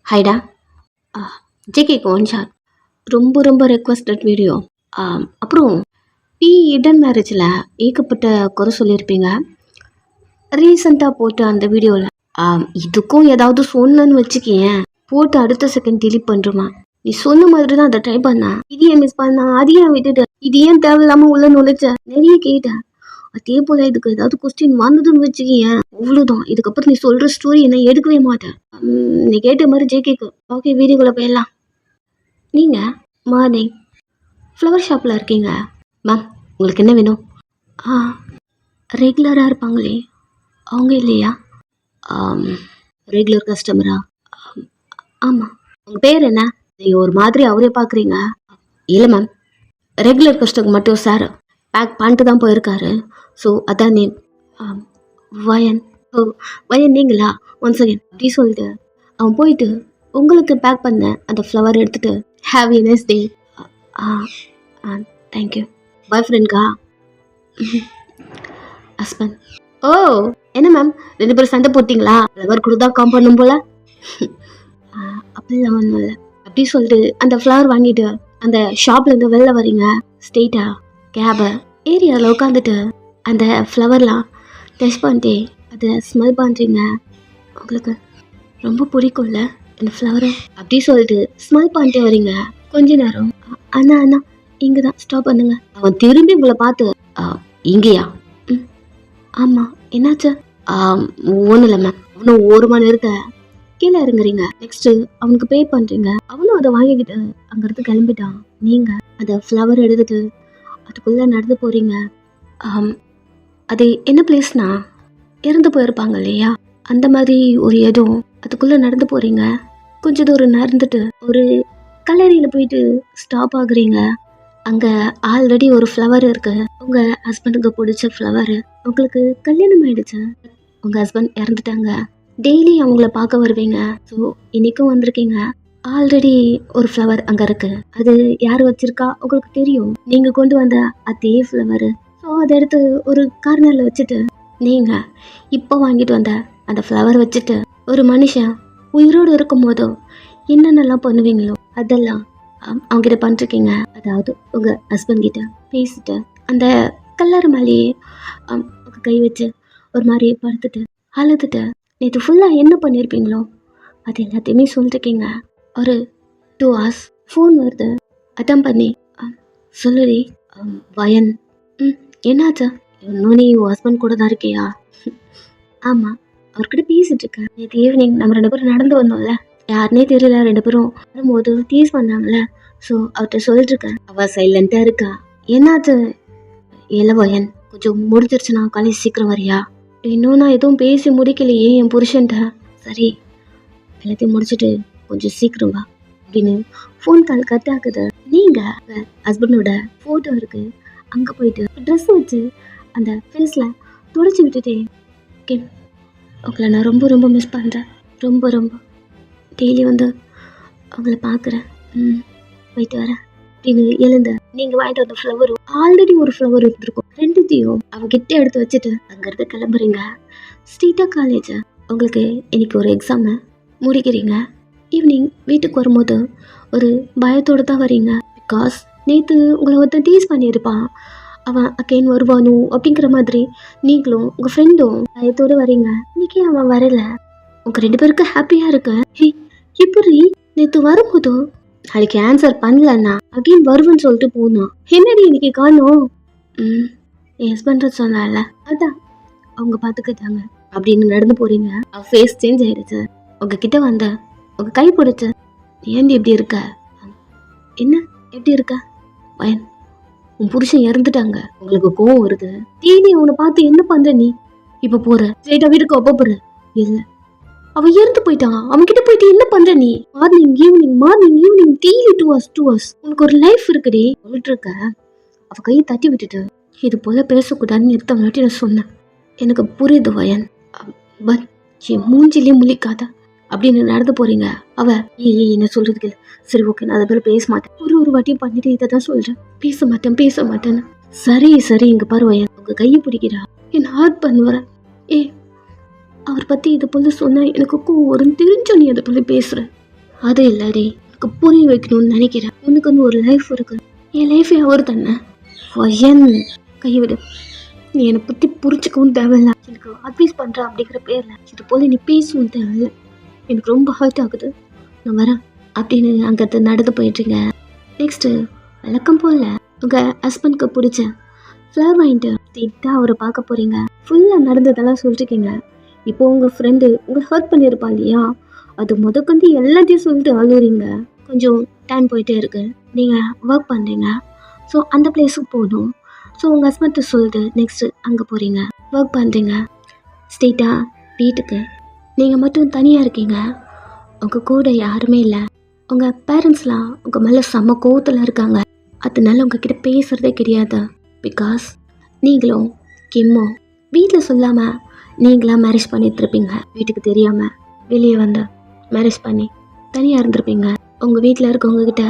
ஹைடா. ஜேகேக்கு one shot. ரொம்ப ரொம்ப requested video. அப்புறம் இடன் மேரேஜில் ஏகப்பட்ட குறை சொல்லியிருப்பீங்க. ரீசெண்டாக போட்ட அந்த வீடியோவில் இதுக்கும் ஏதாவது சொன்னன்னு வச்சுக்கேன், போட்டு அடுத்த செகண்ட் டிலீட் பண்ணுறோமா. நீ சொன்ன மாதிரி தான் அதை ட்ரை பண்ணா. இது ஏன் மிஸ் பண்ணா, அது ஏன் விட்டுட்ட, இது ஏன் தேவையில்லாமல் உள்ள நுழைச்ச, நிறைய கேட்டேன். அதே போல் இதுக்கு ஏதாவது கொஸ்டின் வந்ததுன்னு வச்சுக்கேன், அவ்வளோதான். இதுக்கப்புறம் நீ சொல்கிற ஸ்டோரி என்ன எடுக்கவே மாட்டேன். நீ கேட்ட மாதிரி ஜேகேக்கு. ஓகே, வீடியோக்குள்ளே போயிடலாம். நீங்கள் மார்னிங் ஃப்ளவர் ஷாப்பில் இருக்கீங்க. மேம், உங்களுக்கு என்ன வேணும்? ரெகுலராக இருப்பாங்களே அவங்க இல்லையா? ரெகுலர் கஸ்டமரா? ஆமாம். உங்கள் பேர் என்ன? நீங்கள் ஒரு மாதிரி அவரே பார்க்குறீங்க. இல்லை மேம், ரெகுலர் கஸ்டமர் மட்டும் சார் பேக் பண்ணிட்டு தான் போயிருக்காரு. ஸோ அதான் நேம். வயன். ஓ, வயன் நீங்களா? ஒன் செகண்ட் அப்படி சொல்லிட்டு அவன் போயிட்டு உங்களுக்கு பேக் பண்ண அந்த ஃப்ளவர் எடுத்துகிட்டு have a nice day. Thank you. Boy ஃப்ரெண்ட்கா? ஹஸ்பண்ட். ஓ, என்ன மேம், 2 பேரும் சண்டை போட்டிங்களா? ஃப்ளவர் கொடுத்தா காம் பண்ணும் போல. அப்படிலாம் ஒன்றும் இல்லை. அப்படி சொல்லிட்டு அந்த ஃப்ளவர் வாங்கிட்டு அந்த ஷாப்லேருந்து வெளில வரீங்க. ஸ்ட்ரெயிட்டா கேபை ஏரியாவில் உட்காந்துட்டு அந்த ஃப்ளவர்லாம் டெஸ்ட் பண்ணிட்டு அதை ஸ்மெல் பண்ணுறீங்க. உங்களுக்கு ரொம்ப பிடிக்கும்ல இந்த ஃப்ளவரை? அப்படி சொல்லிட்டு ஸ்மெல் பண்ணிட்டே வரீங்க. கொஞ்ச நேரம் அண்ணா அண்ணா இங்கே தான் ஸ்டாப் பண்ணுங்க. அவன் திரும்பி உங்களை பார்த்து இங்கேயா? ஆமாம், என்னாச்சு? ஒன்றும் இல்லை மேம். அவனும் ஓரமாக நிறுத்த கீழே இறங்குறீங்க. நெக்ஸ்ட்டு அவனுக்கு பே பண்ணுறீங்க. அவனும் அதை வாங்கிக்கிட்டு அங்கேருந்து கிளம்பிட்டான். நீங்கள் அதை ஃப்ளவர் எடுத்துட்டு அதுக்குள்ளே நடந்து போகிறீங்க. அது என்ன பிளேஸ்னா, இறந்து போயிருப்பாங்க இல்லையா, அந்த மாதிரி ஒரு இடம். அதுக்குள்ளே நடந்து போகிறீங்க. கொஞ்சம் தூரம் நடந்துட்டு ஒரு கல்லறையில் போயிட்டு ஸ்டாப் ஆகுறீங்க. அங்கே ஆல்ரெடி ஒரு ஃப்ளவர் இருக்கு. உங்கள் ஹஸ்பண்டுக்கு பிடிச்ச ஃப்ளவர். உங்களுக்கு கல்யாணம் ஆயிடுச்சு. உங்கள் ஹஸ்பண்ட் இறந்துட்டாங்க. டெய்லி அவங்கள பார்க்க வருவீங்க. ஸோ இன்றைக்கும் வந்திருக்கீங்க. ஆல்ரெடி ஒரு ஃப்ளவர் அங்கே இருக்கு. அது யார் வச்சிருக்கா உங்களுக்கு தெரியும். நீங்கள் கொண்டு வந்த அதே ஃப்ளவர். ஸோ அதை எடுத்து ஒரு கார்னரில் வச்சுட்டு நீங்கள் இப்போ வாங்கிட்டு வந்த அந்த ஃப்ளவர் வச்சுட்டு ஒரு மனுஷன் உயிரோடு இருக்கும் போதோ என்னென்னலாம் பண்ணுவீங்களோ அதெல்லாம் அவங்ககிட்ட பண்ணிருக்கீங்க. அதாவது உங்கள் ஹஸ்பண்ட் கிட்ட பேசிட்டு அந்த கல்லறை மேலேயே கை வச்சு ஒரு மாதிரி படுத்துட்டு அழுதுட்டு நேற்று ஃபுல்லாக என்ன பண்ணியிருப்பீங்களோ அது எல்லாத்தையுமே சொல்லிருக்கீங்க. ஒரு 2 hours ஃபோன் வருது. அட்டன் பண்ணி சொல்லுடி. வயன். என்னாச்சா? இன்னும் நீ உன் ஹஸ்பண்ட் கூட தான் இருக்கியா? ஆமாம், அவர்கிட்ட பேசிட்டு இருக்கேன். நேற்று ஈவினிங் நம்ம 2 பேரும் நடந்து வந்தோம்ல, யாருனே தெரியல, 2 பேரும் வரும்போது டீஸ் பண்ணாங்கல்ல. ஸோ அவர்கிட்ட சொல்லிட்டு இருக்கேன். அவள் சைலண்ட்டாக இருக்கா. என்னாச்சு? இளவயன், கொஞ்சம் முடிஞ்சிருச்சுன்னா காலேஜ் சீக்கிரம் வரியா? இன்னும் நான் எதுவும் பேசி முடிக்கலையே என் புருஷன்ட்ட. சரி, எல்லாத்தையும் முடிச்சுட்டு கொஞ்சம் சீக்கிரம் வா அப்படின்னு ஃபோன் கால் கட் ஆகுது. நீங்கள் ஹஸ்பண்டோட ஃபோட்டோ இருக்கு, அங்கே போயிட்டு ட்ரெஸ் வச்சு அந்த ஃபேஸில் துடைச்சி விட்டுட்டே, ஓகே உங்களை நான் ரொம்ப ரொம்ப மிஸ் பண்ணுறேன், ரொம்ப ரொம்ப டெய்லி வந்து அவங்கள பார்க்குறேன், போயிட்டு வரேன் அப்படின்னு எழுந்த நீங்கள் வாங்கிட்டு வந்த ஃப்ளவரும் ஆல்ரெடி ஒரு ஃப்ளவர் இருந்திருக்கும். ரெண்டுத்தையும் அவகிட்ட எடுத்து வச்சுட்டு அங்கேருந்து கிளம்புறீங்க. ஸ்ட்ரீட்டாக காலேஜ். உங்களுக்கு இன்னைக்கு ஒரு எக்ஸாமை முடிக்கிறீங்க. ஈவினிங் வீட்டுக்கு வரும்போது ஒரு பயத்தோடு தான் வரீங்க. பிகாஸ் நேற்று உங்களை ஒருத்தன் டீஸ் பண்ணியிருப்பான். அவன் அகைன் வருவானோ அப்படிங்கிற மாதிரி நீங்களும் உங்கள் ஃப்ரெண்டும் பயத்தோடு வரீங்க. இன்னைக்கு அவன் வரலை. உங்கள் 2 பேருக்கு ஹாப்பியாக இருக்க. ஹே, எப்படி நேற்று வரும்போதோ நாளைக்கு ஆன்சர் பண்ணலன்னா அகைன் வருவேன்னு சொல்லிட்டு போனான். என்னடி இன்னைக்கு காணோம்? என் ஹஸ்பண்ட் சொன்னால அதான் அவங்க பார்த்துக்கிட்டாங்க அப்படின்னு நடந்து போறீங்க. அவ ஃபேஸ் சேஞ்ச் ஆயிடுச்சு. உங்ககிட்ட வந்த உங்க கை பிடிச்ச, ஏன்டி எப்படி இருக்க? என்ன எப்படி இருக்க? வயன், உன் புருஷன் இறந்துட்டாங்க. உங்களுக்கு கோவம் வருது. டெய்லி அவனை பார்த்து என்ன பண்ற நீ? இப்ப போற ஸ்ட்ரெயிட்டா வீட்டுக்கு ஒப்ப போற? இல்ல, அவன் இறந்து போயிட்டான். அவன்கிட்ட போயிட்டு என்ன பண்ற நீ? Morning evening daily 2 hours. உனக்கு ஒரு லைஃப் இருக்குடி சொல்லிட்டு இருக்க. அவ கையை தட்டி விட்டுட்டு இது போல பேசக்கூடாதுன்னு நிறுத்தவனாட்டி நான் சொன்னேன். எனக்கு புரியுது வயன், பட் என் மூஞ்சிலே முழிக்காத அப்படின்னு நடந்து போறீங்க. அவ என்ன சொல்றதுக்கு இல்லை. சரி ஓகே, நான் அதை பேர் பேச மாட்டேன். ஒரு வாட்டியும் பண்ணிட்டு இதை தான் சொல்றேன். பேச மாட்டேன்னு. சரி இங்க பாரு வயன், உங்க கையை பிடிக்கிறா, என்ன ஹார்ட் பண்ணுவற. அவர் பத்தி இது போல சொன்னா எனக்கு கோவம் தெரிஞ்சோ நீ அதை போல பேசுற. அது இல்லடி, எனக்கு புரிய வைக்கணும்னு நினைக்கிறேன். உனக்கு வந்து ஒரு லைஃப் இருக்கு, என் லைஃபே அவர் தானே. என் கைவிடு, நீ என்னை பற்றி புரிஞ்சுக்கவும் தேவையில்ல, எனக்கு அட்வைஸ் பண்ணுற அப்படிங்கிற பேரில் இது போல நீ பேசவும் தேவையில்ல. எனக்கு ரொம்ப ஹர்ட் ஆகுது, நான் வரேன் அப்படின்னு அங்கே நடந்து போயிட்டுருங்க. நெக்ஸ்ட்டு வழக்கம் போல் உங்கள் ஹஸ்பண்ட்க்கு பிடிச்ச ஃப்ளவர் வாங்கிட்டு ஸ்ட்ரெயிட்டாக அவரை பார்க்க போகிறீங்க. ஃபுல்லாக நடந்ததெல்லாம் சொல்லிட்டுருக்கீங்க. இப்போ உங்கள் ஃப்ரெண்டு உங்களை ஹர்ட் பண்ணியிருப்பான் இல்லையா, அது முதற்கொண்டு எல்லாத்தையும் சொல்லிட்டு அழுவுறீங்க. கொஞ்சம் டைம் போயிட்டே இருக்கு, நீங்கள் ஒர்க் பண்ணுறீங்க, ஸோ அந்த பிளேஸுக்கு போகணும். ஸோ உங்கள் ஹஸ்பண்ட்டை சொல்லிட்டு நெக்ஸ்ட்டு அங்கே போகிறீங்க, ஒர்க் பண்ணுறீங்க. ஸ்ட்ரெயிட்டாக வீட்டுக்கு நீங்கள் மட்டும் தனியாக இருக்கீங்க, உங்கள் கூட யாருமே இல்லை. உங்கள் பேரண்ட்ஸ்லாம் உங்கள் மேலே செம்ம கோவத்தில் இருக்காங்க. அதனால உங்ககிட்ட பேசுகிறதே கிடையாது. பிகாஸ் நீங்களும் கிம்மும் வீட்டில் சொல்லாமல் நீங்களாம் மேரேஜ் பண்ணிட்டுருப்பீங்க. வீட்டுக்கு தெரியாமல் வெளியே வந்து மேரேஜ் பண்ணி தனியாக இருந்திருப்பீங்க. உங்கள் வீட்டில் இருக்கவங்கக்கிட்ட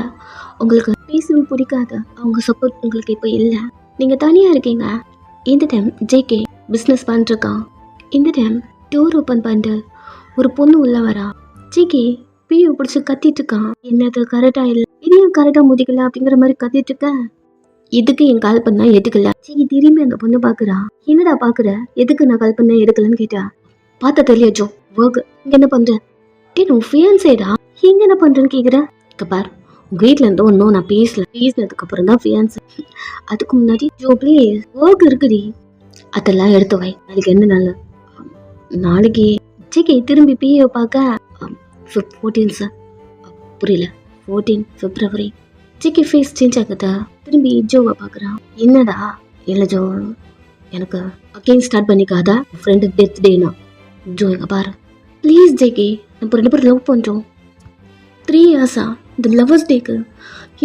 உங்களுக்கு பேசவே பிடிக்காது, அவங்க சப்போர்ட் உங்களுக்கு இப்போ இல்லை. நீங்கள் தனியாக இருக்கீங்க. இந்த டைம் ஜேகே பிஸ்னஸ் பண்ணிருக்கான். இந்த டைம் டோர் ஓப்பன் பண்ணிட்டு ஒரு பொண்ணு உள்ள வரா. ஜேகே பியூ பிடிச்சி கத்திட்டு இருக்கான். என்னது கரெக்டாக இல்லை, இதையும் கரெக்டாக முடிக்கல அப்படிங்கிற மாதிரி கத்திட்டு இருக்க. எதுக்கு என் கால் பண்ணா எடுக்கல. ஜேகே திரும்பி அந்த பொண்ணு பார்க்குறா. என்னடா பார்க்குற, எதுக்கு நான் கால் பண்ண எடுக்கலன்னு கேட்டா. பார்த்தா தெரியல ஜோ, ஒர்க். இங்கே என்ன பண்ணுற? உன் ஃபியான்சேடா, இங்கே என்ன பண்ணுறேன்னு கேட்குறேன். பார், உங்கள் வீட்டில் இருந்து ஒன்றும் நான் பேசினதுக்கு அப்புறம் தான் ஃபியான்சே. அதுக்கு முன்னாடி ஜோ ப்ளீஸ், ஒர்க் இருக்குடி, அதெல்லாம் எடுத்து வை. நாளைக்கு என்ன நாள்? நாளைக்கு. ஜேகே திரும்பி பிஏ பார்க்க 14 சார். புரியல, 14 பிப்ரவரி. ஜேகே ஃபேஸ் சேஞ்ச் ஆகுதா. திரும்பி ஜோவை பார்க்குறான். என்னடா? இல்லை ஜோ, எனக்கு அகெயின் ஸ்டார்ட் பண்ணிக்காதா, ஃப்ரெண்டு டெத் டேனா. ஜோ எங்க பாரு ப்ளீஸ் ஜேகே, நம்ம 2 பேரும் லவ் பண்ணுறோம் 3 இயர்ஸா. இந்த லவ்வர்ஸ் டேக்கு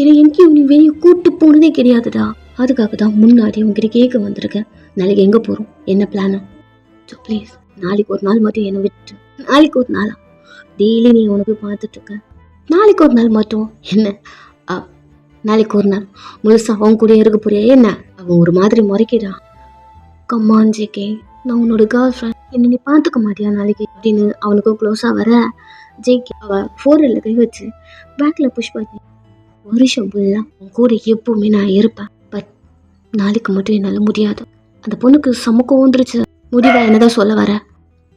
என்னை எங்கேயும் நீ வெளியே கூப்பிட்டு போனதே கிடையாதுடா. அதுக்காக தான் முன்னாடி உங்ககிட்ட கேட்க வந்திருக்கேன். நாளைக்கு எங்கே போகிறோம், என்ன பிளானு? ஜோ ப்ளீஸ், நாளைக்கு ஒரு நாள் மட்டும் என்னை விட்டு. நாளைக்கு ஒரு நாளா? டெய்லி நீ உனக்கு பார்த்துட்ருக்க. நாளைக்கு ஒரு நாள் மட்டும் என்ன? நாளைக்கு ஒரு நாள் முழுசாக அவன் கூட இருக்க போறியா என்ன? அவன் ஒரு மாதிரி முறைக்கிறான். கம்மான் ஜேகே, நான் உன்னோட கேர்ள் ஃப்ரெண்ட், என்ன நீ பார்த்துக்க மாட்டியா நாளைக்கு அப்படின்னு அவனுக்கும் க்ளோஸாக வர. ஜேகே அவள் ஃபோரில் கை வச்சு பேக்கில் புஷ் பண்ணி, வருஷம் ஃபுல்லாக உன் கூட எப்பவுமே நான் இருப்பேன், பட் நாளைக்கு மட்டும் என்னால் முடியாது. அந்த பொண்ணுக்கு சமக்கம் வந்துருச்சு. முடிவா என்னதான் சொல்ல வர?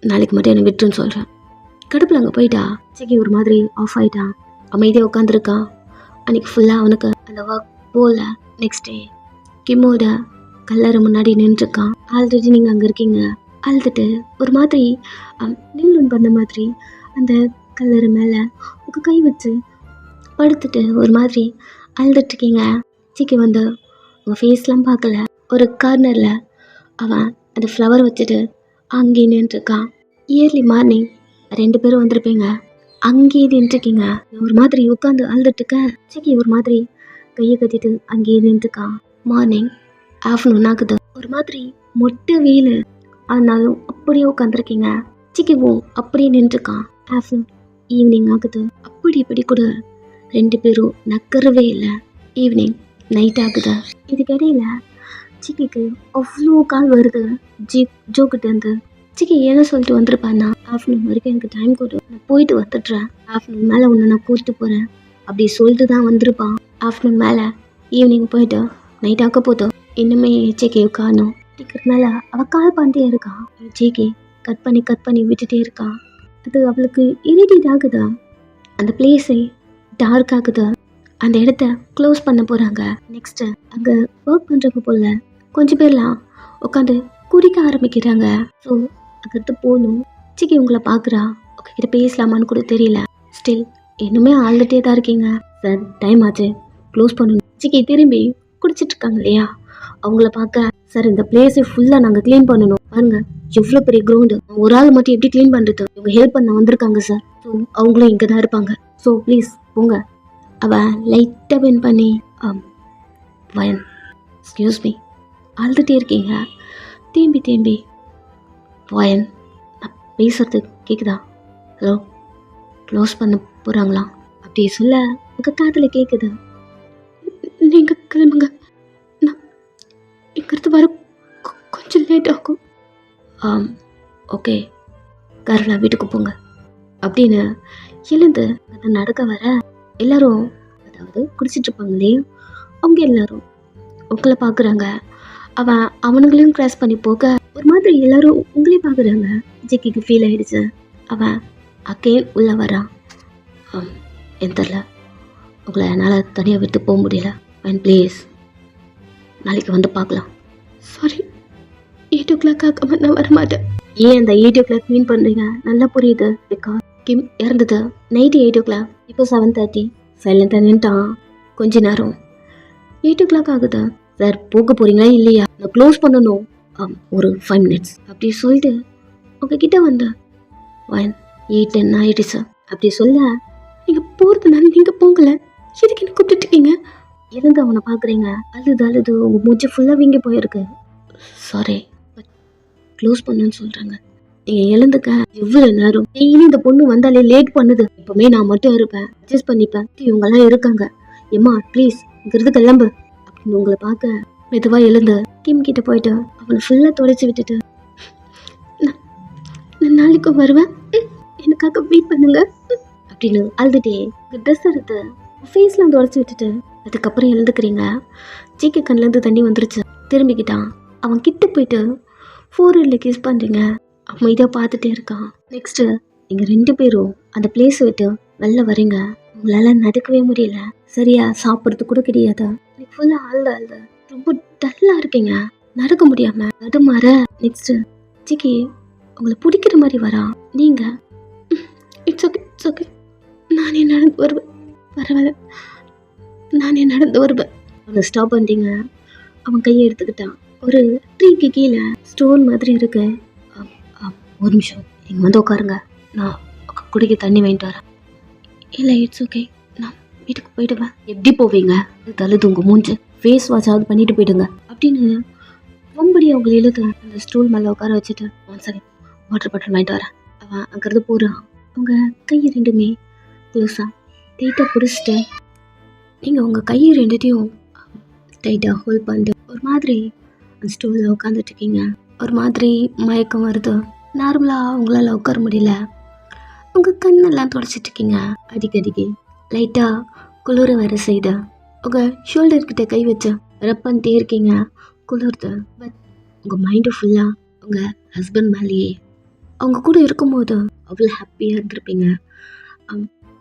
நாளைக்கு மட்டும் என்னை விட்டுருன்னு சொல்கிறேன். கடுப்பில் அங்கே போயிட்டா. ஜேகே ஒரு மாதிரி ஆஃப் ஆகிட்டான், அமைதியாக உட்காந்துருக்கான். அன்றைக்கி ஃபுல்லாக அவனுக்கு அந்த ஒர்க் போகல. நெக்ஸ்ட் டே கிம்மோட கல்லறை முன்னாடி நின்றுருக்கான். ஆல்ரெடி நீங்கள் அங்கே இருக்கீங்க. அழுதுட்டு ஒரு மாதிரி நீளுன் பண்ண மாதிரி அந்த கல்லறை மேலே உங்கள் கை வச்சு படுத்துட்டு ஒரு மாதிரி அழுதுட்ருக்கீங்க. ஜேகே வந்து உங்கள் ஃபேஸ்லாம் பார்க்கல. ஒரு கார்னரில் அவன் அந்த ஃப்ளவர் வச்சுட்டு அங்கேயே நின்றுருக்கான். இயர்லி மார்னிங் 2 பேரும் வந்திருப்பீங்க. அங்கேயே நின்றுருக்கீங்க. ஒரு மாதிரி உட்காந்து அழுதுட்டுருக்க. ஜேகே ஒரு மாதிரி கையை கட்டிட்டு அங்கேயே நின்றுருக்கான். மார்னிங் ஆஃப்டர்நூன் ஆகுது. ஒரு மாதிரி மொட்டை வெயில் ஆனாலும் அப்படியே உட்காந்துருக்கீங்க. ஜேகேவும் அப்படியே நின்றுருக்கான். ஆஃப்டர்நூன் ஈவினிங் ஆகுது. அப்படி இப்படி கூட 2 பேரும் நக்கறவே இல்லை. ஈவினிங் நைட் ஆகுது. இதுக்கிடையில ஜேகேக்கு அவ்வளோ கால் வருது ஜோக்கிட்டேருந்து. ஜேகே என்ன சொல்லிட்டு வந்திருப்பான்னா, ஆஃப்டர்நூன் வரைக்கும் எனக்கு டைம் கொடு, நான் போயிட்டு வந்துடுறேன், ஆஃப்டர்நூன் மேலே உன்னை நான் கூப்பிட்டு போகிறேன் அப்படி சொல்லிட்டு தான் வந்திருப்பான். ஆஃப்டர்நூன் மேலே ஈவினிங் போயிட்டு நைட் ஆக்க போதும். இன்னுமே ஜேகே காணும். இருக்கிறதுனால அவள் கால் பண்ணிட்டே இருக்கான். ஜேகே கட் பண்ணி விட்டுட்டே இருக்கான். அது அவளுக்கு இரிட்டேட் ஆகுதா. அந்த பிளேஸை டார்க் ஆகுது. அந்த இடத்த க்ளோஸ் பண்ண போகிறாங்க. நெக்ஸ்ட்டு அங்கே ஒர்க் பண்ணுறவங்க போல கொஞ்சம் பேர்லாம் உட்காந்து குடிக்க ஆரம்பிக்கிறாங்க. ஸோ அங்கிட்டு போகணும். ஜேகே உங்களை பார்க்குறா. உங்ககிட்ட பேசலாமான்னு கூட தெரியல. ஸ்டில் இன்னுமே ஆழ்ந்துட்டே தான் இருக்கீங்க. சார் டைம் ஆச்சு, க்ளோஸ் பண்ணணும். ஜேகே திரும்பி குடிச்சிட்டு இருக்காங்க இல்லையா, அவங்கள பார்க்க, சார் இந்த பிளேஸை ஃபுல்லாக நாங்கள் க்ளீன் பண்ணணும், பாருங்க எவ்வளோ பெரிய கிரவுண்டு, ஒரு ஆள் மட்டும் எப்படி க்ளீன் பண்ணுறது, இவங்க ஹெல்ப் பண்ண வந்திருக்காங்க சார், ஸோ அவங்களும் இங்கே தான் இருப்பாங்க, ஸோ ப்ளீஸ் போங்க. அவன் லைட்டாக பென் பண்ணி வயன் எக்ஸ்கியூஸ் மீ, அழுதுகிட்டே இருக்கீங்க. தேம்பி வயன், நான் பேசுறது கேட்குதா? ஹலோ, க்ளோஸ் பண்ண போகிறாங்களா அப்படி சொல்ல உங்கள் காதில் கேட்குது. நீங்கள் கிளம்புங்க, நான் இங்கிறது வர கொஞ்சம் லேட் ஆகும். ஓகே, காரில் வீட்டுக்கு போங்க. அப்படின்னு எழுந்து அதை நடக்க வர எல்லாரும், அதாவது குடிச்சிட்டு இருப்பாங்களே அவங்க எல்லாரும் உங்களை பார்க்குறாங்க. அவனுங்களையும் கிராஸ் பண்ணி போக ஒரு மாதிரி எல்லாரும் உங்களையும் பார்க்குறாங்க. ஜிக்கிக்கு ஃபீல் ஆயிடுச்சு. அவன் அகேன் உள்ள வரான். என் தெரில, உங்களை என்னால் தனியாக விட்டு போக முடியல. அண்ட் ப்ளீஸ் நாளைக்கு வந்து பார்க்கலாம். சாரி, 8 o'clock நான் வரமாட்டேன். ஏன் அந்த 8 o'clock மீன் பண்ணுறீங்க? நல்லா புரியுது. பிகாஸ் கிம் இறந்தது நைட்டு 8 o'clock, இப்போ 7:30. சைலண்டாக நின்ட்டான் கொஞ்ச நேரம். 8 o'clock ஆகுது. சார் போக போகிறீங்களா இல்லையா? நான் க்ளோஸ் பண்ணணும். ஒரு 5 minutes அப்படி சொல்லிட்டு உங்ககிட்ட வந்தேன். 1, 8, 10 ஆயிடுச்சு அப்படி சொல்ல, நீங்கள் போகிறதுனால நீங்கள் போங்கல, எதுக்கு என்ன கூப்பிட்டுருக்கீங்க? எழுந்து அவனை பார்க்குறீங்க. அழுது உங்கள் மூச்சு ஃபுல்லாக வீங்கி போயிருக்கு. சாரி, க்ளோஸ் பண்ணுன்னு சொல்கிறாங்க. நீங்கள் எழுந்துக்க. எவ்வளோ நேரம் டெய்லி இந்த பொண்ணு வந்தாலே லேட் பண்ணுது. எப்பவுமே நான் மட்டும் இருப்பேன், அட்ஜஸ்ட் பண்ணிப்பேன். இவங்கெல்லாம் இருக்காங்க. எம்மா ப்ளீஸ் இங்கிறது கிளம்பு அப்படின்னு உங்களை பார்க்க மெதுவாக எழுந்து கிம் கிட்ட போயிட்டு அவனை ஃபுல்லாக தொலைச்சி விட்டுட்டு, நான் நாளைக்கும் வருவேன், எனக்காக வெயிட் பண்ணுங்க அப்படின்னு அழுதுட்டே ட்ரெஸ் எடுத்து ஃபேஸ்லாம் தொடச்சி விட்டுட்டு அதுக்கப்புறம் எழுந்துக்கிறீங்க. ஜிக்கு கண்ணிலேருந்து தண்ணி வந்துருச்சு. திரும்பிக்கிட்டான். அவன் கிட்ட போயிட்டு ஃபோர்ஹெட்டில் கிஸ் பண்ணுறீங்க. அமைதியாக பார்த்துட்டே இருக்கான். நெக்ஸ்ட்டு நீங்கள் 2 பேரும் அந்த பிளேஸை விட்டு வெளில வரீங்க. உங்களால் நடக்கவே முடியல, சரியா சாப்பிட்றது கூட கிடையாது. எனக்கு ஃபுல்லாக அழுது ரொம்ப டல்லாக இருக்கீங்க, நடக்க முடியாமல் தடுமாற. நெக்ஸ்ட்டு ஜிக்கி உங்களை பிடிக்கிற மாதிரி வரா. நீங்கள் இட்ஸ் ஓகே நானே நடந்து வருவேன், பரவாயில்ல நானே நடந்து வருவேன். அவனை ஸ்டாப் பண்ணிட்டீங்க. அவன் கையை எடுத்துக்கிட்டான். ஒரு ட்ரீக்கு கீழே ஸ்டோன் மாதிரி இருக்கு. ஒரு நிமிஷம் நீங்கள் வந்து உட்காருங்க, நான் குடிக்க தண்ணி வாங்கிட்டு வரேன். இல்லை இட்ஸ் ஓகே, நான் வீட்டுக்கு போயிடுவேன். எப்படி போவீங்க? தழுது உங்கள் மூஞ்சு, ஃபேஸ் வாஷாவது பண்ணிட்டு போயிடுங்க அப்படின்னு ரொம்படி அவங்களை இழுத்து அந்த ஸ்டூல் மேலே உட்கார வச்சுட்டு 1 second வாட்டர் பாட்டில் வாங்கிட்டு வரேன். அவன் அங்கிறது போகிறான். அவங்க கையை 2மே க்ளோஸாக டைட்டாக பிடிச்சிட்டு நீங்கள் உங்கள் கையை 2த்தையும் டைட்டாக ஹோல்ட் பண்ணிட்டு ஒரு மாதிரி அந்த ஸ்டூலில் உட்காந்துட்ருக்கீங்க. ஒரு மாதிரி மயக்கம் வருது. நார்மலாக உங்களால் உட்கார முடியல. உங்கள் கண்ணெல்லாம் தொடச்சிட்ருக்கீங்க. அடிக்கடிக்கு லைட்டாக குளிர வர செய்த உங்கள் ஷோல்டர்கிட்ட கை வச்சு ரப் பண்ணிட்டே இருக்கீங்க. குளிர்து. பட் உங்கள் மைண்டு ஃபுல்லாக உங்கள் ஹஸ்பண்ட் மேலேயே. அவங்க கூட இருக்கும்போது அவ்வளோ ஹாப்பியாக இருந்திருப்பீங்க.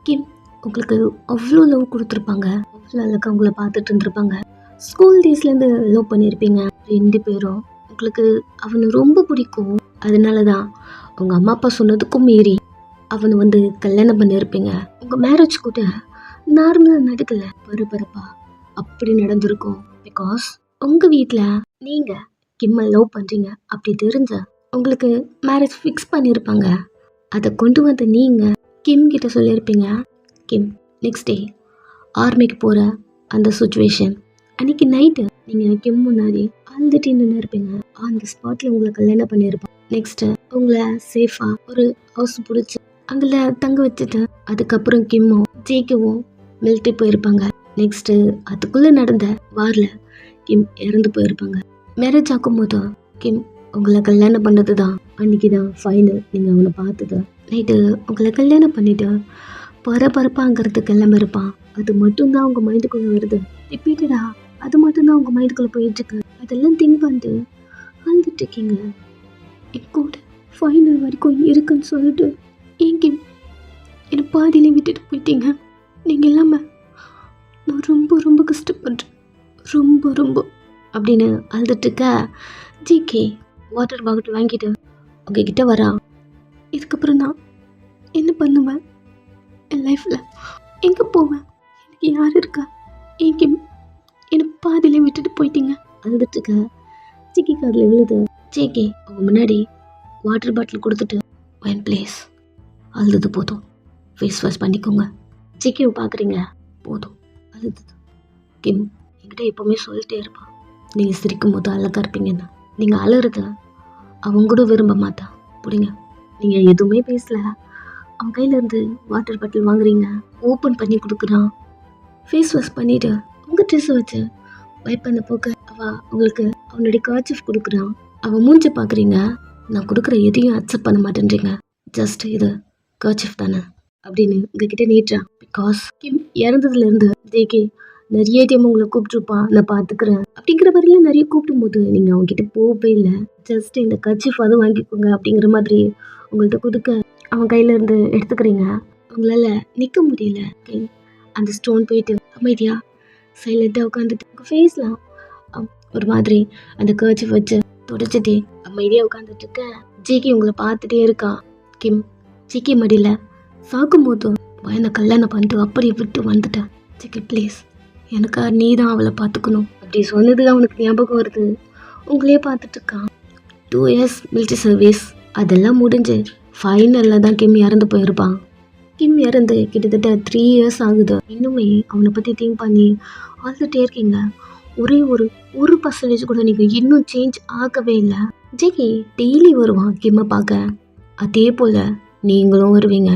கிம் உங்களுக்கு அவ்வளோ லவ் கொடுத்துருப்பாங்க. அவ்வளோ அழகாக உங்களை பார்த்துட்டு இருந்திருப்பாங்க. ஸ்கூல் டேஸ்லேருந்து லவ் பண்ணியிருப்பீங்க 2 பேரும். உங்களுக்கு அவனை ரொம்ப பிடிக்கும். அதனால தான் உங்கள் அம்மா அப்பா சொன்னதுக்கும் மீறி அவனை வந்து கல்யாணம் பண்ணியிருப்பீங்க. உங்கள் மேரேஜ் கூட நார்மலாக நடக்கலை, பரபரப்பா அப்படி நடந்திருக்கும். பிகாஸ் உங்கள் வீட்டில் நீங்கள் கிம்மை லவ் பண்ணுறீங்க அப்படி தெரிஞ்ச உங்களுக்கு மேரேஜ் ஃபிக்ஸ் பண்ணியிருப்பாங்க. அதை கொண்டு வந்து நீங்கள் கிம் கிட்ட சொல்லியிருப்பீங்க. கிம் நெக்ஸ்ட் டே ஆர்மிக்கு போகிற அந்த சுச்சுவேஷன் அன்றைக்கி நைட்டு நீங்கள் கிம் முன்னாடி அழுதுட்டு நின்று இருப்பீங்க. அந்த ஸ்பாட்டில் உங்களை கல்யாணம் பண்ணியிருப்பாங்க. நெக்ஸ்ட்டு உங்களை சேஃபாக ஒரு ஹவுஸ் பிடிச்சி அங்கே தங்க வச்சுட்டு அதுக்கப்புறம் கிம்மும் ஜேக்கவும் மிலிட்ரி போயிருப்பாங்க. நெக்ஸ்ட்டு அதுக்குள்ளே நடந்த வாரில் கிம் இறந்து போயிருப்பாங்க. மேரேஜ் ஆகும்போது கிம் உங்களை கல்யாணம் பண்ணது தான் அன்றைக்கி தான் ஃபைனல். நீங்கள் அவனை பார்த்தது நைட்டு உங்களை கல்யாணம் பண்ணிவிட்டு பரபரப்பாங்கிறது கிளம்பிருப்பான். அது மட்டும்தான் உங்கள் மைண்டுக்குள்ளே வருது. ரிப்பீட்டடா அது மட்டும்தான் உங்கள் மைண்டுக்குள்ளே போயிட்டுருக்கு. அதெல்லாம் திங்க் பண்ணிட்டு அழுதுட்ருக்கீங்க. கூட ஃபைனல் வரைக்கும் இருக்குன்னு சொல்லிட்டு ஏன் கிம் என்னை பாதியிலே விட்டுட்டு போயிட்டீங்க? நீங்கள் இல்லாமல் நான் ரொம்ப ரொம்ப கஷ்டப்படுறேன், ரொம்ப அப்படின்னு அழுதுட்டுருக்க ஜிகே வாட்டர் பாட்டில் வாங்கிட்டு உங்ககிட்ட வரா. இதுக்கப்புறம் நான் என்ன பண்ணுவேன்? என் லைஃப்பில் எங்கே போவேன்? எனக்கு யார் இருக்கா? ஏன் கிம் என்னை பாதியிலே விட்டுட்டு போயிட்டீங்க? அழுதுட்டுருக்க ஜிகே காதில் விழுது. ஜிகே அவங்க முன்னாடி வாட்டர் பாட்டில் கொடுத்துட்டு ஒன் ப்ளீஸ் அழுது போதும், ஃபேஸ் வாஷ் பண்ணிக்கோங்க. ஜிகேவை பார்க்குறீங்க, போதும் அழுது. கிம் என்கிட்ட எப்போவுமே சொல்லிட்டே இருப்பான், நீங்கள் சிரிக்கும் போது அழகாக இருப்பீங்கன்னு. நீங்கள் அழுகிறத அவங்க கூட விரும்ப மாட்டான். பிடிங்க. நீங்கள் எதுவுமே பேசலை. அவன் கையிலேருந்து வாட்டர் பாட்டில் வாங்குறீங்க, ஓப்பன் பண்ணி கொடுக்குறான். ஃபேஸ் வாஷ் பண்ணிவிட்டு உங்கள் ட்ரெஸ்ஸை வச்சு வைப் பண்ண போக்க உங்களுக்கு அவனுடைய கர்ச்சீஃப் கொடுக்குறான். அவன் மூஞ்சி பார்க்குறீங்க. நான் கொடுக்குற எதையும் அக்செப்ட் பண்ண மாட்டேன்றீங்க. ஜஸ்ட் இது கர்ச்சிஃப் தானே அப்படின்னு உங்ககிட்ட நீட்டுறான். பிகாஸ் கிம் இறந்ததுலேருந்து ஜேகே நிறைய டைம் உங்களை கூப்பிட்டுருப்பான், நான் பார்த்துக்கிறேன் அப்படிங்கிற மாதிரிலாம் நிறைய கூப்பிடும் போது நீங்கள் அவங்ககிட்ட போகவே இல்லை. ஜஸ்ட் இந்த கர்ச்சிஃப் அது வாங்கிக்கோங்க அப்படிங்கிற மாதிரி உங்கள்கிட்ட கொடுக்க அவன் கையிலேருந்து எடுத்துக்கிறீங்க. உங்களால் நிற்க முடியல. அந்த ஸ்டோன் போயிட்டு அமைதியாக சைலண்ட்டாக உட்காந்துட்டு உங்கள் ஃபேஸ்லாம் ஒரு மாதிரி அந்த கர்ச்சிஃப் வச்சு தொடச்சிட்டு அமைதியாக உட்காந்துட்டு இருக்க. ஜிகி உங்களை பார்த்துட்டே இருக்கான். கிம் ஜிகி மடியில் சாக்கும் போதும் பயனை கல்யாணம் பண்ணிட்டு அப்படியே விட்டு வந்துட்டேன். ஜிகி ப்ளீஸ், எனக்கா நீ தான் அவளை பார்த்துக்கணும் அப்படி சொன்னது அவனுக்கு ஞாபகம் வருது. உங்களையே பார்த்துட்டு இருக்கான். 2 years மிலிட்ரி சர்வீஸ் அதெல்லாம் முடிஞ்சு ஃபைனலில் தான் கிம் இறந்து போயிருப்பான். கிம் இறந்து கிட்டத்தட்ட 3 years ஆகுது. இன்னுமே அவனை பற்றி திங்க் பண்ணி ஆழ்ந்துட்டே இருக்கீங்க. ஒரே ஒரு பர்சன்டேஜ் கூட நீங்கள் இன்னும் சேஞ்ச் ஆகவே இல்லை. ஜேகே டெய்லி வருவான் கிம்மை பார்க்க. அதே போல் நீங்களும் வருவீங்க.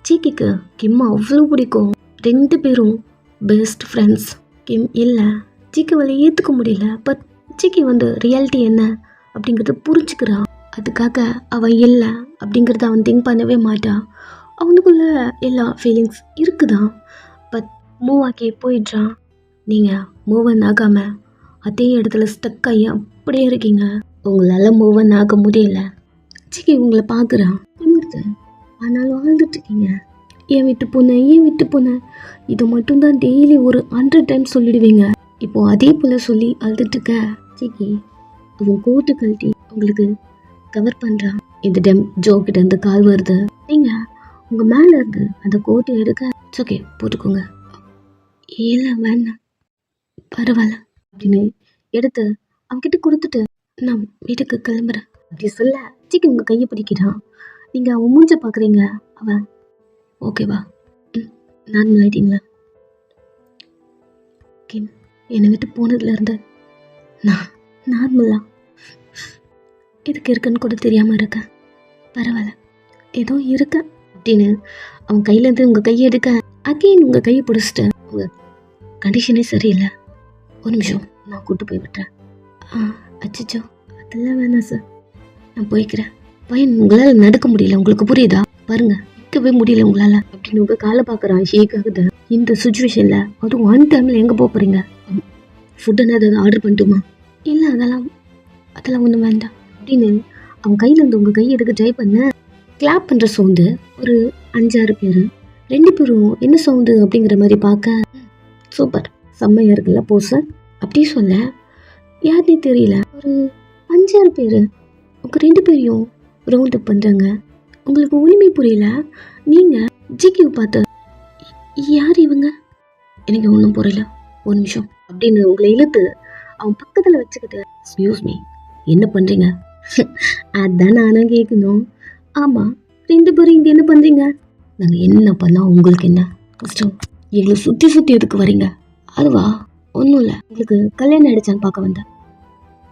ஜேகேக்கு கிம்மை அவ்வளோ பிடிக்கும். 2 பேரும் பெஸ்ட் ஃப்ரெண்ட்ஸ். கிம் இல்லை, ஜிகேவால் ஏற்றுக்க முடியல. பட் ஜிகே ரியாலிட்டி என்ன அப்படிங்கிறத புரிஞ்சுக்கிறான். அதுக்காக அவன் இல்லை அப்படிங்கிறத அவன் திங்க் பண்ணவே மாட்டான். அவனுக்குள்ள எல்லா ஃபீலிங்ஸ் இருக்குதான். பட் மூவ் ஆக்கி போயிடுறான். நீங்கள் மூவன் ஆகாமல் அதே இடத்துல ஸ்டக் ஆகி அப்படியே இருக்கீங்க. உங்களால் மூவன் ஆக முடியல. ஜிகே உங்களை பார்க்குறான். ஆனாலும் வாழ்ந்துட்டுருக்கீங்க. ஏன் விட்டு போனேன் இது மட்டும்தான் டெய்லி ஒரு 100 டைம்ஸ் சொல்லிடுவீங்க. இப்போது அதே போல் சொல்லி அழுதுட்டுருக்க ஜிகே அவன் கோட்டு கழட்டி உங்களுக்கு கவர் பண்ணுறான். இந்த டைம் ஜோக்கிட்ட இருந்து கால் வருது. நீங்கள் உங்கள் மேலே இருந்து அந்த கோட்டை எடுக்க ஓகே போட்டுக்கோங்க. இல்லை வேணாம் பரவாயில்ல அப்படின்னு எடுத்து அவன்கிட்ட கொடுத்துட்டு நான் வீட்டுக்கு கிளம்புறேன் அப்படி சொல்ல ஜிகே உங்கள் கையை பிடிக்கிறான். நீங்கள் அவன் மூஞ்ச பார்க்குறீங்க. அவன் ஓகேவா நார்மல் ஆகிட்டீங்களா? கிம் என்னை விட்டு போனதுலேருந்து நான் நார்மலா எதுக்கு இருக்குன்னு கூட தெரியாமல் இருக்கேன். பரவாயில்ல ஏதோ இருக்க அப்படின்னு அவன் கையிலேருந்து உங்கள் கையை எடுக்க அகெயின் உங்கள் கையை பிடிச்சிட்டு உங்கள் கண்டிஷனே சரியில்லை, ஒரு நிமிஷம் நான் கூப்பிட்டு போய் விட்டுறேன். அச்சோ அதெல்லாம் வேணாம் சார், நான் போய்க்கிறேன். பையன் உங்களால் நடக்க முடியல, உங்களுக்கு புரியுதா? பாருங்க நிற்கவே முடியல உங்களால் அப்படின்னு உங்கள் காலை பார்க்குறான். ஷேக் ஆகுது. இந்த சுச்சுவேஷனில் அதுவும் 1 டைமில் எங்கே போக போகிறீங்க? ஃபுட்டுன்னு ஏதாவது ஆர்டர் பண்ணிட்டுமா? இல்லை அதெல்லாம் ஒன்றும் வேண்டாம் அப்படின்னு அவன் கையிலேருந்து உங்கள் கையை எடுக்க ட்ரை பண்ண கிளாப் பண்ணுற சவுண்டு ஒரு 5-6 பேர் 2 பேரும் என்ன சவுண்டு அப்படிங்கிற மாதிரி பார்க்க சூப்பர் செம்மையாக இருக்குல்ல போஸ் அப்படி சொல்ல யாருனே தெரியல ஒரு 5-6 பேர் உங்கள் 2 பேரையும் ரவுண்ட் அப் பண்ணுறாங்க. உங்களுக்கு ஒன்றுமே புரியல. நீங்கள் ஜிகியூ பார்த்து யார் இவங்க எனக்கு ஒன்றும் புரியல, ஒரு நிமிஷம் அப்படின்னு உங்களை இழுத்து அவன் பக்கத்தில் வச்சுக்கிட்டு எக்ஸ்கியூஸ் மீ என்ன பண்ணுறீங்க? அதான் நானும் கேட்கணும். ஆமாம் 2 பேரும் இங்கே என்ன பண்ணுறீங்க? நாங்கள் என்ன பண்ணால் உங்களுக்கு என்ன கஷ்டம்? எங்களை சுற்றி எதுக்கு வரீங்க? அதுவா ஒன்றும் இல்லை, உங்களுக்கு கல்யாணம் ஆயிடுச்சான்னு பார்க்க வந்தேன்.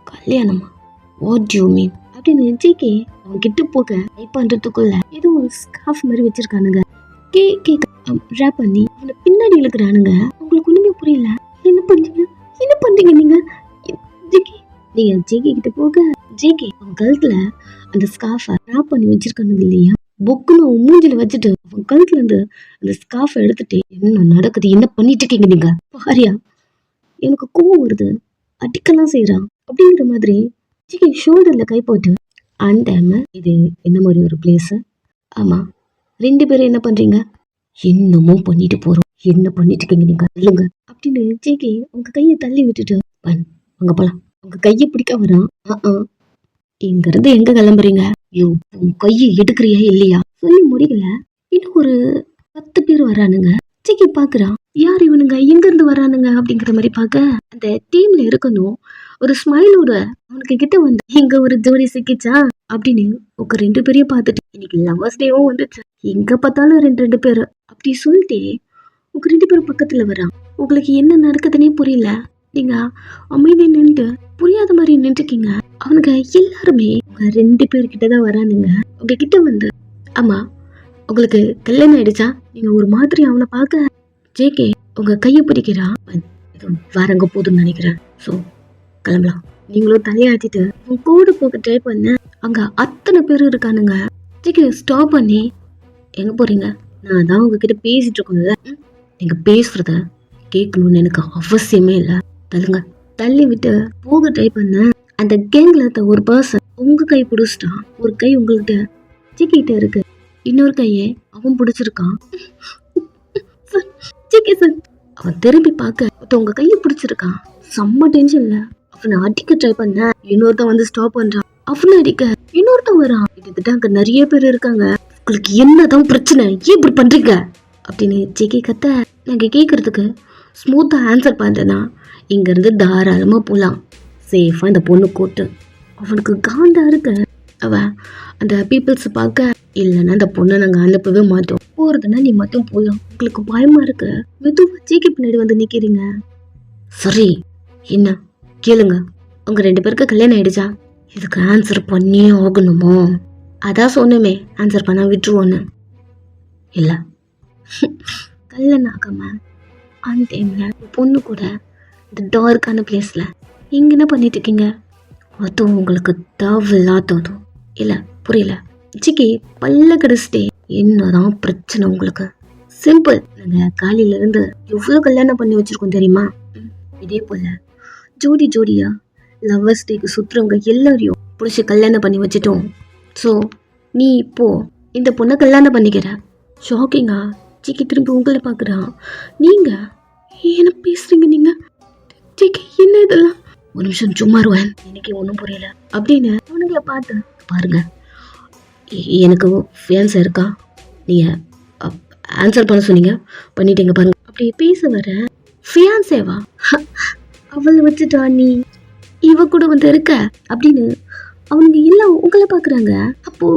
கல்யாணமா? வாட் யூ மீன் அப்படின்னு ஜிகே அவன் கிட்ட போக ட்ரை பண்ணுறதுக்குள்ள ஏதோ ஒரு ஸ்கார்ஃப் மாதிரி வச்சிருக்கானுங்க. கேக் ரேப் பண்ணி அவனை பின்னாடி இழுக்கிறானுங்க. உங்களுக்கு ஒன்றுமே புரியல. என்ன பண்ணுறீங்க நீங்கள்? ஜிகே கிட்ட போக ஜிகே அவன் கழுத்துல அந்த ஸ்கார்ஃபை ரேப் பண்ணி வச்சிருக்கானுங்க இல்லையா, பொக்குன்னு அவன் மூஞ்சில வச்சுட்டு அவன் கழுத்துல இருந்து அந்த ஸ்கார்ஃபை எடுத்துட்டு என்ன நடக்குது, என்ன பண்ணிட்டு இருக்கீங்க நீங்க? பாரியா எனக்கு கோவம் வருது, அடிக்கலாம் செய்யறான் அப்படிங்கிற மாதிரி ஜிகே ஷோல்டர்ல கை போட்டு அந்த இது என்ன மாதிரி ஒரு பிளேஸ்? ஆமா 2 பேரும் என்ன பண்றீங்க? என்னமோ பண்ணிட்டு போறோம், என்ன பண்ணிட்டு இருக்கீங்க நீங்க சொல்லுங்க அப்படின்னு ஜிகே உங்க கையை தள்ளி விட்டுட்டு அங்க போலாம் உங்க கையை பிடிக்க வரான். இங்க இருந்து எங்க கிளம்புறீங்க? உன் கையை எடுக்கிறியா இல்லையா சொல்லி முடியல. இன்னும் ஒரு 10 பேர் வரானுங்க. ஜிகே பாக்குறான் யார் இவனுங்க, எங்க இருந்து வரானுங்க அப்படிங்கிற மாதிரி பார்க்க அந்த டீம்ல இருக்கணும் ஒரு ஸ்மைலோட அவனுக்கு கிட்ட வந்து இங்க ஒரு ஜோடி சிக்கிச்சா அப்படின்னு உங்க 2 பேரையும் பார்த்துட்டு இன்னைக்கு லவர்ஸ் டேவும் வந்துச்சு, எங்க பார்த்தாலும் 2 பேர் அப்படி சொல்லிட்டு உங்க 2 பேரும் பக்கத்துல வரான். உங்களுக்கு என்ன நடக்குதுன்னே புரியல. நீங்க அமைதி நின்று புரியாத மாதிரி நின்றுக்கீங்க. அவனுங்க எல்லாருமே உங்க 2 பேர்கிட்டதான் வரானுங்க. உங்ககிட்ட வந்து ஆமா உங்களுக்கு கல்யாணம் ஆயிடுச்சா நீங்க ஒரு மாதிரி அவனை பார்க்க ஜேகே உங்க கையை பிடிக்கிறான். வரங்க போதுன்னு நினைக்கிறேன், ஸோ கிளம்பலாம். நீங்களும் தலையாட்டிட்டு உன் கூட போக ட்ரை பண்ண அங்க அத்தனை பேர் இருக்கானுங்க. ஜேகே ஸ்டாப் பண்ணி எங்கே போகிறீங்க? நான் தான் உங்ககிட்ட பேசிகிட்டு இருக்கோம்ல. நீங்கள் பேசுகிறத கேட்கணும்னு எனக்கு அவசியமே இல்லை. தள்ளுங்க. தள்ளி விட்டு போக ட்ரை பண்ண அந்த கேங்கில் இருந்த ஒரு பர்சன் உங்கள் கை பிடிச்சிட்டான். ஒரு கை உங்கள்கிட்ட சிக்கிட்ட இருக்கு, இன்னொரு கையை அவன் பிடிச்சிருக்கான். அவன் திரும்பி பார்க்க உங்க கையை பிடிச்சிருக்கான். செம்ம டென்ஷன்ல அவனை அடிக்க ட்ரை பண்ண, இன்னொருத்தன் வந்து ஸ்டாப் பண்றான். அவனை அடிக்க இன்னொருத்தன் வரான். கிட்டத்தட்ட அங்க நிறைய பேர் இருக்காங்க. உங்களுக்கு என்னதான் பிரச்சனை, ஏன் இப்படி பண்றீங்க அப்படின்னு ஜெகி கத்த. நாங்க கேட்கறதுக்கு ஸ்மூத்தா ஆன்சர் பண்றேன்னா இங்க இருந்து தாராளமா போலாம். சேஃபா இந்த பொண்ணு கூட்டு. அவனுக்கு காண்டா இருக்க. அவன் அந்த பீப்புள்ஸ் பார்க்க, இல்லைன்னா அந்த பொண்ணை நாங்கள் அனுப்பவே மாட்டோம், போறதுன்னா நீ மட்டும் போகலாம், உங்களுக்கு பயமா இருக்கு. மெதுவா ஜிக்கு பின்னாடி வந்து நிக்கிறீங்க. சரி என்ன கேளுங்க, உங்க 2 பேருக்கு கல்யாணம் ஆயிடுச்சா? இதுக்கு ஆன்சர் பண்ணியே ஆகணுமோ? அதான் சொன்னமே ஆன்சர் பண்ணா விட்டுருவோன்னு. இல்லை, கல்யாணம் ஆகாம அந்த டைம்ல பொண்ணு கூட இந்த டார்க்கான பிளேஸ்ல இங்க என்ன பண்ணிட்டு இருக்கீங்க? அதுவும் உங்களுக்கு தேவையில்லாததும். இல்லை புரியல. ஜிக்கி பல்ல கடிச்சிட்டே, என்னதான் பிரச்சனை உங்களுக்கு? சிம்பிள், நாங்கள் காலையில இருந்து எவ்வளோ கல்யாணம் பண்ணி வச்சிருக்கோம் தெரியுமா? இதே போல ஜோடி ஜோடியா லவ்வர்ஸ் டேக்கு சுற்றுறவங்க எல்லாரையும் பிடிச்சி கல்யாணம் பண்ணி வச்சிட்டோம். ஸோ நீ இப்போ இந்த பொண்ணை கல்யாணம் பண்ணிக்கிற. ஷாக்கிங்கா? ஜிக்கி திரும்பி உங்களை பார்க்குறான். நீங்க என்ன பேசுறீங்க நீங்க? ஜிக்கி என்ன இதெல்லாம்? ஒரு நிமிஷம் சும்மா இருவேன், எனக்கு ஒன்றும் புரியல அப்படின்னு அவனுங்களை பார்த்து. பாருங்க, எனக்கு ஃபியான்ஸ் இருக்கா? நீங்கள் ஆன்சர் பண்ண சொன்னீங்க, பண்ணிட்டீங்க பாருங்க. அப்படி பேச வர ஃபியான்ஸேவா? அவளை வச்சுட்டா நீ இவ கூட வந்து இருக்க அப்படின்னு அவங்க எல்லாம் உங்களை பார்க்குறாங்க. அப்போ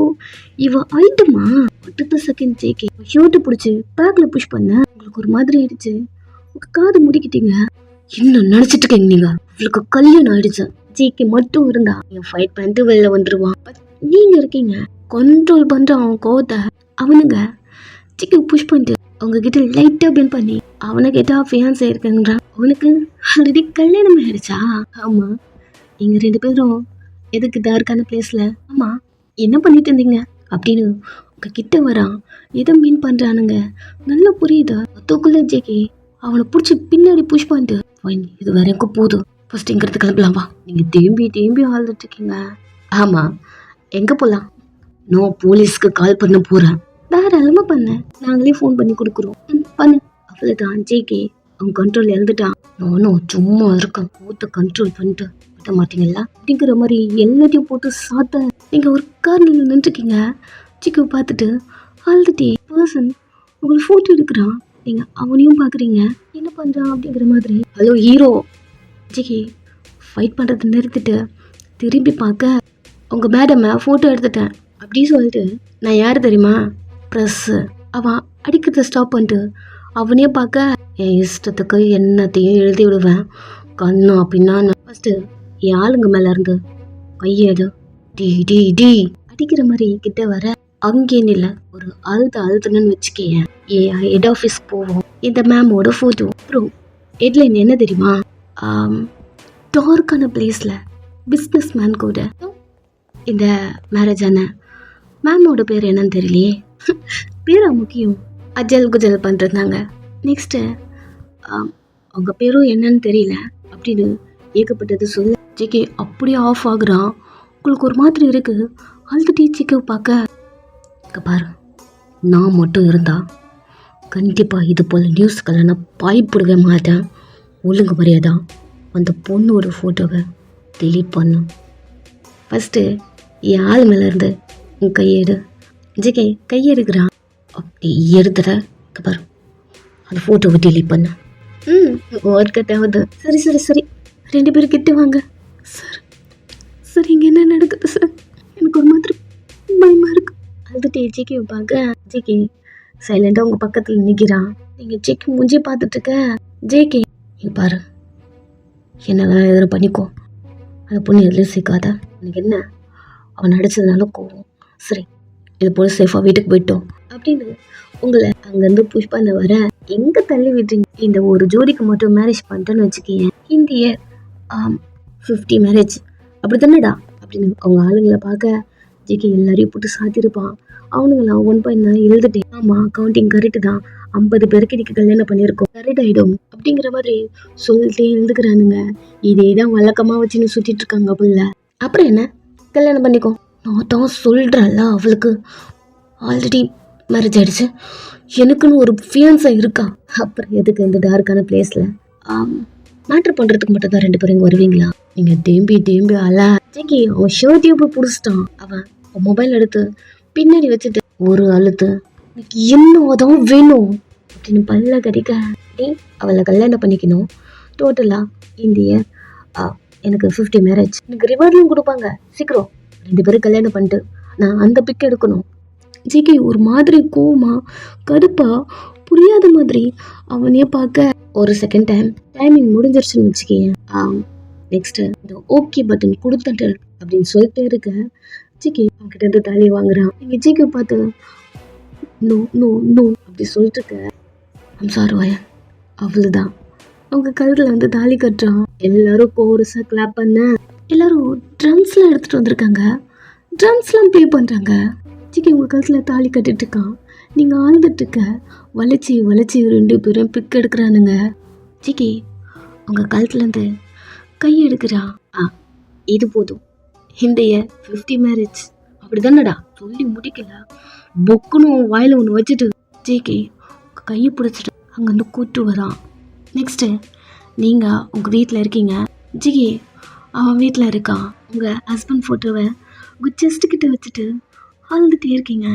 இவ ஆயிட்டுமா? அடுத்த செகண்ட் ஜேகே ஷோட்டை பிடிச்சி பேக்கில் புஷ் பண்ண. உங்களுக்கு ஒரு மாதிரி ஆயிடுச்சு. உங்க காது முடிக்கிட்டீங்க. இன்னும் நினைச்சிட்டு இருக்கீங்க நீங்க? உங்களுக்கு கல்யாணம் ஆயிடுச்சு. ஜேகே மட்டும் இருந்தா என் ஃபைட் பண்ணிட்டு வெளில வந்துருவான். நீங்க இருக்கீங்க, கண்ட்ரோல் பண்ற அவன் கோவத்தை. அவனுங்க ஜிக்கு புஷ் பண்ணிட்டு அவங்க கிட்ட லைட்டா பெண்ட் பண்ணி அவனை கேட்டா ஃபியான்ஸே இருக்குன்றான். அவனுக்கு ஆல்ரெடி கல்யாணம் ஆயிடுச்சா? ஆமா. நீங்க 2 பேரும் எதுக்கு டார்க்கான பிளேஸ்ல? ஆமா, என்ன பண்ணிட்டு இருந்தீங்க அப்படின்னு உங்க கிட்ட வரான். எதை மீன் பண்றானுங்க நல்லா புரியுதா? தூக்குள்ள ஜேகே அவனை பிடிச்சி பின்னாடி புஷ் பண்ணிட்டு, இது வரைக்கும் போதும், ஃபர்ஸ்ட் இங்கிறது கிளம்பலாம் வா. நீங்க தேம்பி ஆழ்ந்துட்டு இருக்கீங்க. ஆமா, எங்க போலாம்? நான் போலீஸ்க்கு கால் பண்ண போறேன். தாராளமா பண்ண, நாங்களே ஃபோன் பண்ணி கொடுக்குறோம். பண்ணு. அவ்வளவுதான் ஜேகே அவன் கண்ட்ரோல் எழுந்துட்டான். நானும் சும்மா இருக்கேன், போட்டு கண்ட்ரோல் பண்ணிட்டு விட மாட்டீங்களா அப்படிங்கிற மாதிரி எல்லாத்தையும் போட்டு சாத்த. நீங்க ஒரு கார்ல நின்றுருக்கீங்க. ஜிக்கு பார்த்துட்டு ஆல்ரெடி பர்சன் உங்களுக்கு ஃபோட்டோ எடுக்கிறான். நீங்க அவனையும் பாக்குறீங்க, என்ன பண்றான் அப்படிங்கிற மாதிரி. Hello hero. ஜிகி ஃபைட் பண்றதை நிறுத்திட்டு திரும்பி பார்க்க, உங்க மேடமை ஃபோட்டோ எடுத்துட்டேன் அப்படி சொல்லிட்டு, நான் யார் தெரியுமா? ப்ரெஸ்ஸு. அவன் அடிக்கிறத ஸ்டாப் பண்ணிட்டு அவனே பார்க்க, என் இஷ்டத்துக்கு என்னத்தையும் எழுதி விடுவேன். கண்ணா அப்படின்னா ஃபஸ்ட்டு என் ஆளுங்க மேலே இருந்து கையெடு. டி டி டி அடிக்கிற மாதிரி கிட்ட வர, அங்கேன்னு இல்லை, ஒரு அழுத்தணும்னு வச்சுக்கேன். என் ஹெட் ஆஃபீஸ் போவோம். இந்த மேமோட ஃபோட்டோ. அப்புறம் ஹெட்லைன் என்ன தெரியுமா? டார்க்கான பிளேஸில் பிஸ்னஸ் மேன் கூட இந்த மேரேஜ் ஆன மேமோட பேர் என்னன்னு தெரியலையே. பேரா முக்கியம்? அஜல் குஜல் பண்ணுறதாங்க. நெக்ஸ்ட்டு அவங்க பேரும் என்னன்னு தெரியல அப்படின்னு ஏகப்பட்டது சொல்ல ஜிகே அப்படியே ஆஃப் ஆகுறான். உங்களுக்கு ஒரு மாதிரி இருக்கு. ஆல்ரெடி ஜிகே பார்க்க, பாரு, நான் மட்டும் இருந்தா கண்டிப்பாக இது போல் நியூஸ்க்கெல்லாம் நான் பயப்படவே மாட்டேன். ஒழுங்கு மரியாதா அந்த பொண்ணோட ஃபோட்டோவை டெலீட் பண்ணும். ஃபஸ்ட்டு என் ஆள் மேலேருந்து உன் கையெடு. ஜிகே கையெடுக்கிறான். அப்படி எடுத்துட பாரு, அந்த ஃபோட்டோவை டெலீட் பண்ண. ஒர்க் ஆகுது. சரி 2 பேரும் கிட்ட வாங்க. சார் இங்கே என்ன நடக்குது சார்? எனக்கு ஒரு மாதிரி பயமா இருக்கு. அழுதுட்டு ஜிகே பார்க்க, ஜிகே சைலண்டாக உங்கள் பக்கத்தில் நிற்கிறான். நீங்கள் ஜிகே மூஞ்சி பார்த்துட்டு இருக்க. ஜேகே இங்கே பாரு, என்ன வேணாலும் எதுவும் பண்ணிக்கோ, அந்த பொண்ணு எதுலையும் சேர்க்காத. எனக்கு என்ன, அவன் நடிச்சதுனால கோவம். சரி, இது போல் சேஃபாக வீட்டுக்கு போயிட்டோம் அப்படின்னு உங்களை அங்கேருந்து புஷ் பண்ண வர, எங்கே தள்ளி விட்டுறீங்க? இந்த ஒரு ஜோடிக்கு மட்டும் மேரேஜ் பண்ணிட்டேன்னு வச்சுக்கீங்க, இந்திய 50 மேரேஜ் அப்படி தானேடா அப்படின்னு அவங்க ஆளுங்களை பார்க்க, ஜிகே எல்லாரையும் போட்டு சாத்திருப்பான். அவனுங்களாம் 1.9 எழுதிட்டேன். ஆமா கவுண்டிங் கரெக்டு தான், 50 பேருக்கு இன்னைக்கு கல்யாணம் பண்ணியிருக்கோம், கரெக்ட் ஆயிடும் அப்படிங்கிற மாதிரி சொல்லிட்டே எழுதுக்கிறானுங்க. இதே தான் வழக்கமா வச்சுன்னு சுத்திட்டு இருக்காங்க புள்ள. அப்புறம் என்ன, கல்யாணம் பண்ணிக்கோ. நான் தான் சொல்றேன்ல, அவளுக்கு ஆல்ரெடி மேரேஜ் ஆயிடுச்சு, எனக்குன்னு ஒரு ஃபியான்ஸா இருக்கா. அப்புறம் எதுக்கு இந்த டார்க்கான பிளேஸ்ல மேட்ரு பண்றதுக்கு மட்டும் தான் 2 பேரும் இங்க வருவீங்களா? நீங்க தேம்பி ஜிகி அவன் ஷர்ட்டையும் போய் புடிச்சிட்டான். அவன் மொபைல் எடுத்து பின்னாடி வச்சுட்டு ஒரு அழுத்து, எனக்கு என்னதான் வேணும் அப்படின்னு பல்ல கடிக்க, அவளை கல்யாணம் பண்ணிக்கணும். டோட்டலா இந்திய எனக்கு 50 மேரேஜ், எனக்கு ரிவார்ட்லாம் கொடுப்பாங்க, சீக்கிரம் 2 பேரும் கல்யாணம் பண்ணிட்டு நான் அந்த பிக் எடுக்கணும். ஜிகே ஒரு மாதிரி கோமா கடுப்பா புரியாத மாதிரி அவனையே பார்க்க, ஒரு செகண்ட் டைமிங் முடிஞ்சிருச்சுன்னு வச்சுக்கேன். நெக்ஸ்ட் இந்த ஓகே பட்டன் கொடுத்துட்டு அப்படின்னு சொல்லிட்டு இருக்க, ஜிகே அவன்கிட்ட இருந்து தாலி வாங்குறான். நீங்க ஜிகே பார்த்து நோ நோ நோ அப்படி சொல்லிட்டு இருக்க, ஐம் சாரி வயன். அவ்வளவுதான், அவங்க கழுத்துல வந்து தாலி கட்டுறான். எல்லாரும் கோரஸா கிளாப் பண்ண, எல்லாரும் ட்ரம்ஸ்லாம் எடுத்துட்டு வந்திருக்காங்க, ட்ரம்ஸ்லாம் ப்ளே பண்றாங்க. ஜிகே உங்க கழுத்துல தாலி கட்டிட்டு இருக்கான், நீங்க ஆழ்ந்துட்டு இருக்க. வளைச்சி 2 பேரும் பிக் எடுக்கிறானுங்க. ஜிகே அவங்க கழுத்துல இருந்து கை எடுக்கிறான். இது போதும், இந்திய 50 மேரேஜ் அப்படிதானடா சொல்லி முடிக்கல, பொக்குன்னு வாயில ஒன்று வச்சுட்டு ஜிகே கையை பிடிச்சிட்டு அங்கேருந்து கூட்டு வரான். நெக்ஸ்ட்டு நீங்கள் உங்கள் வீட்டில் இருக்கீங்க, ஜிகே அவன் வீட்டில் இருக்கான். உங்கள் ஹஸ்பண்ட் ஃபோட்டோவை உங்கள் செஸ்ட்டுக்கிட்ட வச்சுட்டு அழுதுகிட்டே இருக்கீங்க.